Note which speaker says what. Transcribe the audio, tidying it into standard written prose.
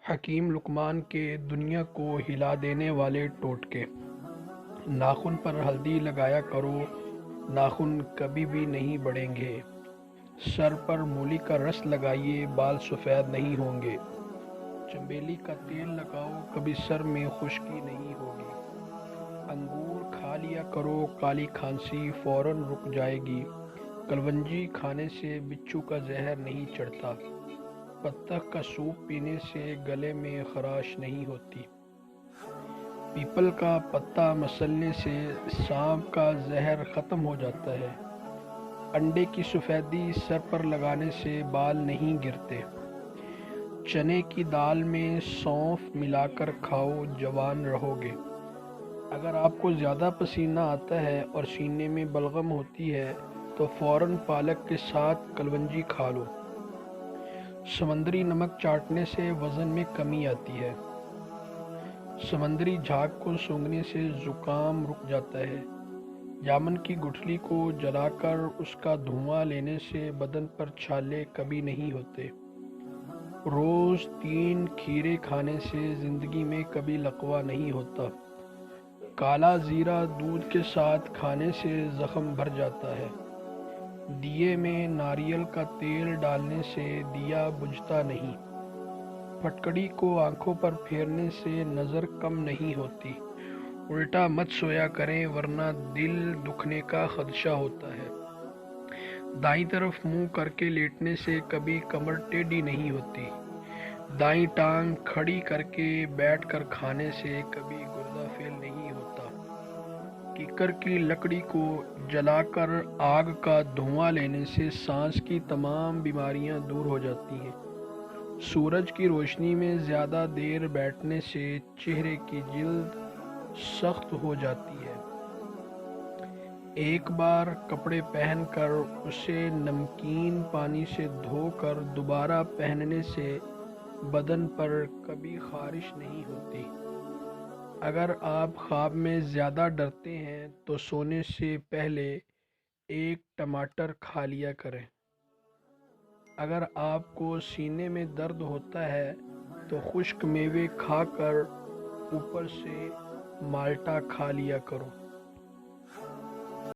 Speaker 1: حکیم لقمان کے دنیا کو ہلا دینے والے ٹوٹکے۔ ناخن پر ہلدی لگایا کرو، ناخن کبھی بھی نہیں بڑھیں گے۔ سر پر مولی کا رس لگائیے، بال سفید نہیں ہوں گے۔ چنبیلی کا تیل لگاؤ، کبھی سر میں خشکی نہیں ہوگی۔ انگور کھا لیا کرو، کالی کھانسی فوراً رک جائے گی۔ کلونجی کھانے سے بچھو کا زہر نہیں چڑھتا۔ بطخ کا سوپ پینے سے گلے میں خراش نہیں ہوتی۔ پیپل کا پتا مسلنے سے سانپ کا زہر ختم ہو جاتا ہے۔ انڈے کی سفیدی سر پر لگانے سے بال نہیں گرتے۔ چنے کی دال میں سونف ملا کر کھاؤ، جوان رہو گے۔ اگر آپ کو زیادہ پسینہ آتا ہے اور سینے میں بلغم ہوتی ہے تو فوراً پالک کے ساتھ کلونجی کھا لو۔ سمندری نمک چاٹنے سے وزن میں کمی آتی ہے۔ سمندری جھاگ کو سونگھنے سے زکام رک جاتا ہے۔ جامن کی گٹھلی کو جلا کر اس کا دھواں لینے سے بدن پر چھالے کبھی نہیں ہوتے۔ روز 3 کھیرے کھانے سے زندگی میں کبھی لقوہ نہیں ہوتا۔ کالا زیرہ دودھ کے ساتھ کھانے سے زخم بھر جاتا ہے۔ دیے میں ناریل کا تیل ڈالنے سے دیا بجھتا نہیں۔ پھٹکڑی کو آنکھوں پر پھیرنے سے نظر کم نہیں ہوتی۔ الٹا مت سویا کریں ورنہ دل دکھنے کا خدشہ ہوتا ہے۔ دائیں طرف منہ کر کے لیٹنے سے کبھی کمر ٹیڑھی نہیں ہوتی۔ دائیں ٹانگ کھڑی کر کے بیٹھ کر کھانے سے کبھی گردہ فیل نہیں ہوتا۔ کیکر کی لکڑی کو جلا کر آگ کا دھواں لینے سے سانس کی تمام بیماریاں دور ہو جاتی ہیں۔ سورج کی روشنی میں زیادہ دیر بیٹھنے سے چہرے کی جلد سخت ہو جاتی ہے۔ ایک بار کپڑے پہن کر اسے نمکین پانی سے دھو کر دوبارہ پہننے سے بدن پر کبھی خارش نہیں ہوتی۔ اگر آپ خواب میں زیادہ ڈرتے ہیں تو سونے سے پہلے 1 ٹماٹر کھا لیا کریں۔ اگر آپ کو سینے میں درد ہوتا ہے تو خشک میوے کھا کر اوپر سے مالٹا کھا لیا کرو۔